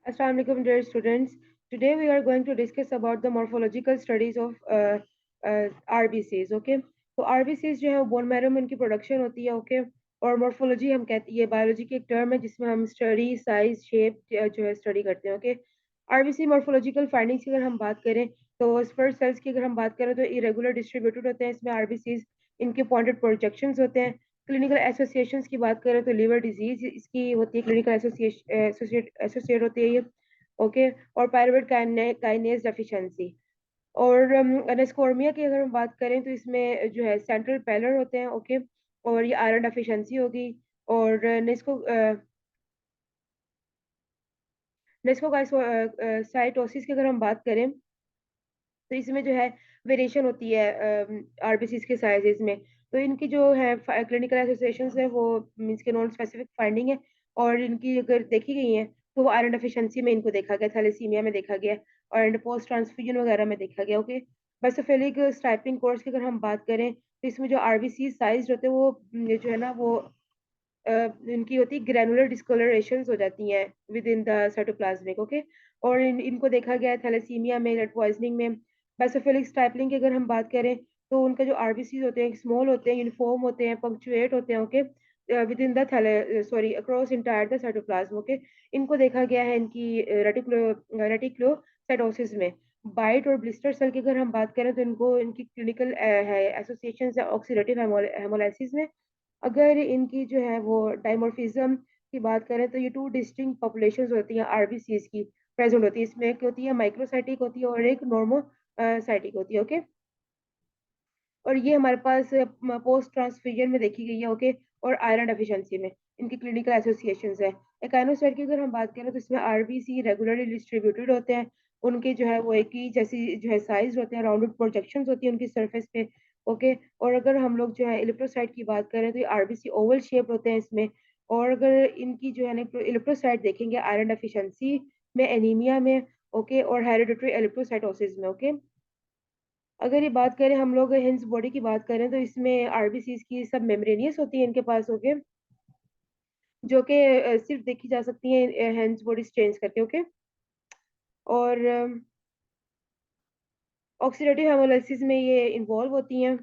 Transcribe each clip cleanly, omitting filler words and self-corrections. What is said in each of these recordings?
Assalamu alaikum, dear students. Today we are going to discuss about the morphological studies of RBCs. Okay, तो RBCs जो है वो bone marrow में उनकी production होती है. ओके, और मॉर्फोलॉजी हम कहते हैं, ये बायोलॉजी की एक टर्म है जिसमें हम स्टडी साइज शेप जो है स्टडी करते हैं. ओके, आरबीसी मॉर्फोलॉजिकल फाइंडिंग्स की अगर हम बात करें तो स्पर्म सेल्स की अगर हम बात करें तो इरेगुलर डिस्ट्रीब्यूटेड होते हैं इसमें आरबीसीज. इनके पॉइंटेड प्रोजेक्शंस होते हैं. क्लिनिकल एसोसिएशंस की बात करें तो लिवर डिजीज इसकी होती है, क्लिनिकल एसोसिएट होती है ये. ओके, और पायरुवेट काइनेज डेफिशिएंसी. और एनेस्कोर्मिया की अगर हम बात करें तो इसमें जो है सेंट्रल पैलर होते हैं. ओके, और ये आयरन डेफिशिएंसी होगी. और नेस्को नेस्कोसाइटोसिस की अगर हम बात करें तो इसमें जो है वेरिएशन होती है आरबीसीज के साइजेस में. तो इनकी जो है क्लिनिकल एसोसिएशंस है वो मींस के नॉन स्पेसिफिक फाइंडिंग है. और इनकी अगर देखी गई है तो वो आयरन डेफिशिएंसी में इनको देखा गया, थैलेसीमिया में देखा गया, और पोस्ट ट्रांसफ्यूजन वगैरह में देखा गया. ओके, बेसोफिलिक स्टाइपिंग कोर्स की अगर हम बात करें तो इसमें जो आरबीसी साइज होते हैं वो जो है ना वो इनकी होती है ग्रैनुलर डिस्कलरेशंस हो जाती हैं with in the cytoplasmic. Okay, और इनको देखा गया है थैलेसीमिया में, लेड पॉइजनिंग में. बेसोफिलिक स्टाइपलिंग की अगर हम बात करें तो उनके जो आरबीसी होते हैं स्मॉल होते हैं, यूनिफॉर्म होते हैं, पंक्चुएट होते हैं. ओके, विद इन द थैले sorry across entire the cytoplasm. Okay, इनको देखा गया है इनकी रेटिक्लोसाइटोसिस में. बाइट और ब्लिस्टर सेल की अगर हम बात करें तो इनको इनकी क्लिनिकल है एसोसिएशन है ऑक्सीडेटिव हेमोलाइसिस में. अगर इनकी जो है वो डाइमॉर्फिज्म की बात करें तो ये टू डिस्टिंक्ट पॉपुलेशंस होती हैं आरबीसीज की प्रेजेंट होती है. इसमें एक होती है माइक्रोसाइटिक होती है और एक नॉर्मोसाइटिक होती है. ओके, और ये हमारे पास पोस्ट ट्रांसफ्यूजन में देखी गई है. ओके, और आयरन डेफिशिएंसी में इनकी क्लिनिकल एसोसिएशंस है. एकाइनोसाइट की अगर हम बात करें तो इसमें आरबीसी रेगुलरली डिस्ट्रीब्यूटेड होते हैं. उनके जो है वो एक ही जैसी जो है साइज होते हैं, राउंडेड प्रोजेक्शंस होती है उनकी सरफेस पे. ओके, और अगर हम लोग जो है इलेक्ट्रोसाइट की बात करें तो ये आरबीसी ओवल शेप होते हैं इसमें. और अगर इनकी जो है ना इलेक्ट्रोसाइट देखेंगे आयरन डेफिशिएंसी में, एनीमिया में. ओके, और हेरिडिटरी इलेक्ट्रोसाइटोसिस में. ओके, अगर ये बात करें हम लोग हिंस बॉडी की बात करें तो इसमें आरबीसीज की सब मेम्ब्रेनियस होती है इनके पास. ओके, जो कि सिर्फ देखी जा सकती है हिंस बॉडी स्ट्रेन्स करके. ओके, और ऑक्सीडेटिव हेमोलाइसिस में ये इन्वॉल्व होती हैं.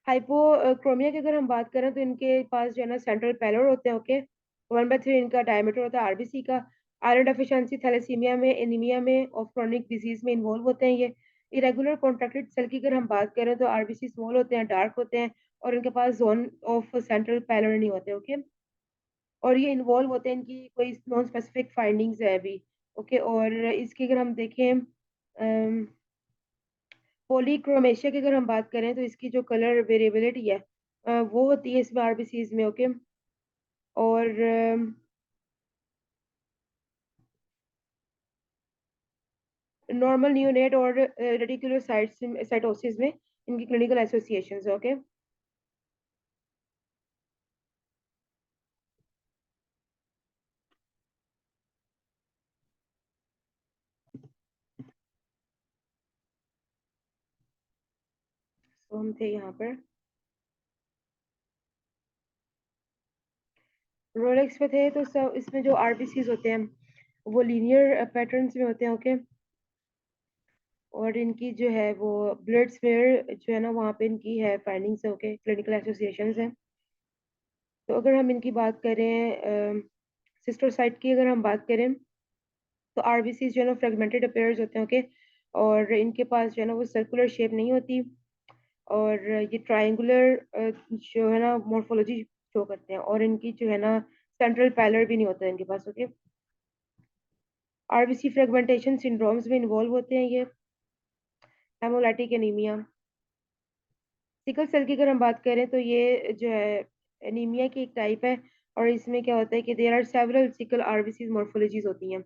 हाइपोक्रोमिया की अगर हम बात करें तो इनके पास जो है ना सेंट्रल पैलर होते हैं. ओके, 1/3 इनका डायमीटर होता है आरबीसी का. आयरन डेफिशिएंसी थैलेसीमिया में, एनीमिया में और क्रोनिक डिजीज में इन्वॉल्व होते हैं ये. इरेगुलर कॉन्ट्रैक्टेड सेल की अगर हम बात करें तो आरबीसी स्मॉल होते हैं, डार्क होते हैं, और इनके पास जोन ऑफ सेंट्रल पैलर नहीं होते. ओके, और ये इन्वॉल्व होते हैं, इनकी कोई नॉन स्पेसिफिक फाइंडिंग्स है अभी. ओके, और इसकी अगर हम देखें पॉलीक्रोमेशिया की अगर हम बात करें तो इसकी जो कलर वेरिएबिलिटी है वो होती है इसमें आरबीसीज में. ओके, और नॉर्मल न्यूनेट और रेटिकुलोसाइटोसिस में इनकी क्लिनिकल एसोसिएशंस है. ओके, तो हम थे यहाँ पर रोलेक्स पे थे. तो सब इसमें जो आरबीसीज होते हैं वो लीनियर पैटर्न्स में होते हैं. ओके, और इनकी जो है वो ब्लड स्मेयर जो है ना वहाँ पे इनकी है फाइंडिंग्स है. ओके, क्लिनिकल एसोसिएशंस है. तो अगर हम इनकी बात करें सिस्टोसाइट की अगर हम बात करें तो आरबीसी जो है ना फ्रेगमेंटेड अपेयर्स होते हैं. ओके, और इनके पास जो है ना वो सर्कुलर शेप नहीं होती, और ये ट्रायंगुलर जो है ना मॉर्फोलॉजी शो करते हैं, और इनकी जो है ना सेंट्रल पैलर भी नहीं होता है इनके पास. ओके, आरबीसी फ्रेगमेंटेशन सिंड्रोम्स में इन्वॉल्व होते हैं ये. Haemolytic anaemia. सिकल सेल की अगर हम बात करें तो ये जो है एनीमिया की एक टाइप है. और इसमें क्या होता है कि there are several sickle RBC morphologies होती हैं.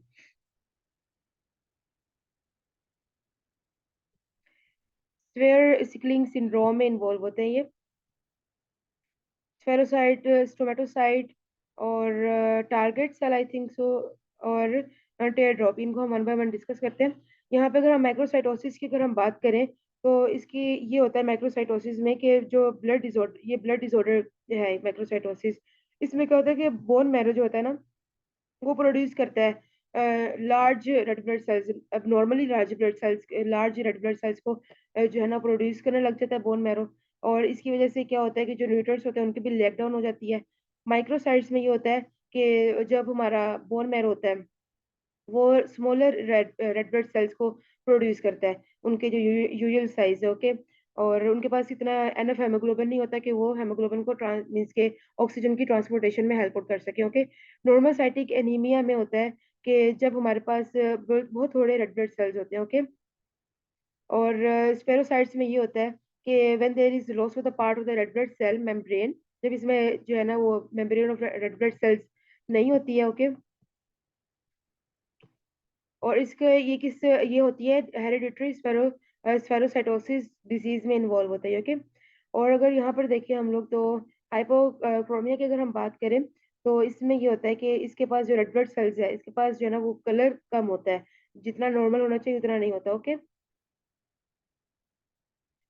स्वेयर सिकलिंग सिंड्रोम में इन्वॉल्व होते हैं ये. स्फेरोसाइट, स्टोमेटोसाइट, और target cell I think so, और टेयर ड्रॉप. इनको हम वन बाय वन डिस्कस करते हैं. यहाँ पे अगर हम माइक्रोसाइटोसिस की अगर हम बात करें तो इसकी ये होता है माइक्रोसाइटोसिस में कि जो ब्लड डिसऑर्डर है माइक्रोसाइटोसिस। इसमें क्या होता है कि बोन मैरो जो होता है ना, वो प्रोड्यूस करता है लार्ज रेड ब्लड सेल्स। अब normally large red blood sales को जो है ना प्रोड्यूस करने लग जाता है बोन मैरो। और इसकी वजह से क्या होता है कि जो न्यूट्रिएंट्स होते हैं उनकी भी लेग डाउन हो जाती है। माइक्रोसाइट्स में ये होता है कि जब हमारा बोन मैरो होता है, वो स्मॉलर रेड ब्लड सेल्स को प्रोड्यूस करता है, उनके जो यूजुअल साइज है, ओके। और उनके पास इतना एनफ हेमोग्लोबिन नहीं होता कि वो हेमोग्लोबिन को ट्रांस मीन्स के ऑक्सीजन की ट्रांसपोर्टेशन में हेल्प आउट कर सके, ओके। नॉर्मल साइटिक एनीमिया में होता है कि जब हमारे पास बहुत थोड़े रेड ब्लड सेल्स होते हैं, ओके। और स्पेरोसाइट्स में ये होता है कि when there is loss of the part of the red blood cell membrane, जब इसमें जो है ना वो membrane of red blood cells नहीं होती है, ओके। और इसके ये होती है हेरिडिटरी स्पेरोसाइटोसिस डिजीज में इन्वॉल्व होता है, ओके। और अगर यहाँ पर देखें हम लोग तो हाइपोक्रोमिया की अगर हम बात करें, तो इसमें ये होता है कि इसके पास जो रेड ब्लड सेल्स है, इसके पास जो है ना वो कलर कम होता है, जितना नॉर्मल होना चाहिए उतना नहीं होता, ओके।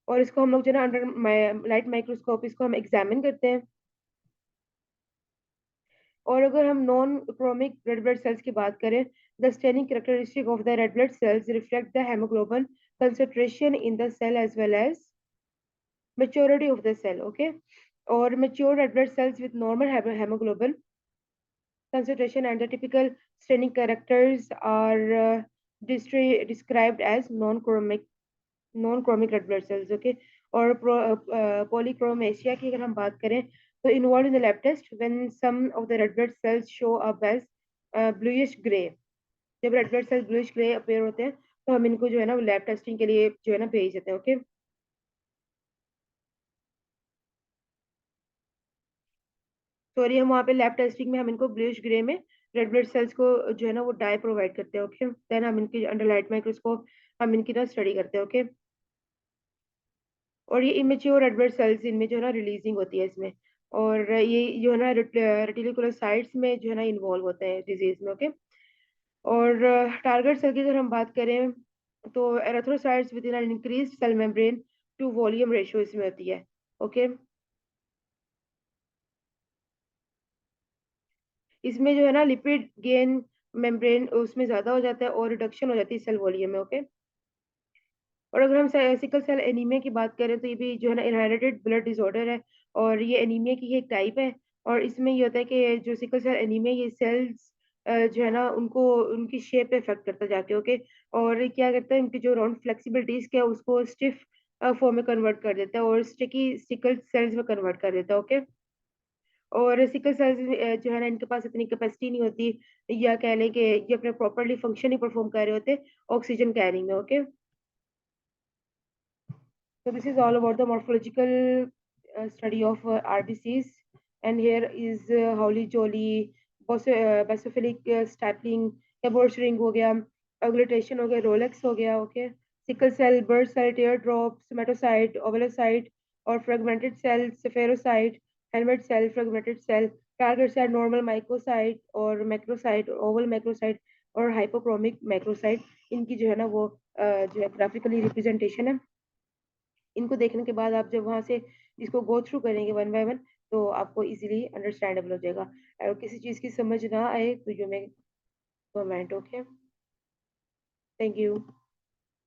और इसको हम लोग जो है ना अंडर लाइट माइक्रोस्कोप इसको हम एग्जामिन करते हैं। और अगर हम non chromic red blood sales की बात करें, the staining characteristic of the red blood sales reflect the haemoglobin concentration in the cell as well as maturity of the cell, okay। और mature red blood cells with normal hemoglobin concentration and the typical staining characters are described as non-chromic red blood cells, okay। और polychromasia की अगर हम बात करें, तो involved in the lab test when some of the red blood cells show up as bluish gray। जब red blood sales bluish grey appear होते हैं, तो हम इनको जो है ना लैब टेस्टिंग के लिए जो है ना भेज देते हैं, ओके। सॉरी, हम वहाँ पे लैब टेस्टिंग में हम इनको ब्लूइश ग्रे में रेड ब्लड सेल्स को जो है ना वो डाई प्रोवाइड करते हैं, ओके। देन हम इनकी अंडर लाइट माइक्रोस्कोप हम इनकी ना स्टडी करते हैं, ओके। और ये इमेच्योर रेड ब्लड सेल्स इनमें जो है ना रिलीजिंग होती है इसमें। और ये जो है ना रेटिकुलोसाइट्स में जो है ना इन्वॉल्व होते हैं डिजीज में, ओके। और टारगेट सेल की अगर हम बात करें, तो erythrocytes within increase cell membrane to volume ratio इसमें होती है, ओके। इसमें जो है ना लिपिड गेन मेम्ब्रेन उसमें ज्यादा हो जाता है और रिडक्शन हो जाती है सेल वॉल्यूम में, ओके। और अगर हम सिकल सेल एनीमिया की बात करें, तो ये भी जो है ना इनहेरिटेड ब्लड डिसऑर्डर है। और ये एनीमिया की एक टाइप है। और इसमें ये होता है कि जो सिकल सेल एनीमिया, ये सेल्स जो है ना उनको उनकी शेप पे इफेक्ट करता जाके, ओके। और ये क्या करता है, उनकी जो राउंड फ्लेक्सिबिलिटीज क्या है, उसको स्टिफ फॉर्म में कन्वर्ट कर देता है और स्टिकी सिकल सेल्स में कन्वर्ट कर देता है, ओके। और सिकल सेल्स जो है ना इनके पास इतनी कैपेसिटी नहीं होती, या कह लें कि ये अपने प्रॉपरली फंक्शन नहीं परफॉर्म कर रहे होते ऑक्सीजन कैरिंग में, okay. So this is all about the morphological study of RBCs, and here is Howley Jolly, basophilic stapling, Gabor ring हो गया, augmentation हो गया, Rolex हो गया, okay, sickle cell, bird cell, teardrop, somatocyte, ovulocyte, और fragmented cell, spherocyte, helmet cell, fragmented cell, targets are normal microcyte और macrocyte, oval macrocyte और hypochromic macrocyte। इनकी जो है ना वो जो है ग्राफिकली रिप्रेजेंटेशन है। इनको देखने के बाद आप जब वहां से इसको गो थ्रू करेंगे वन बाय वन, तो आपको इजीली अंडरस्टैंडेबल हो जाएगा। और किसी चीज की समझ ना आए तो you may comment, okay. Thank you.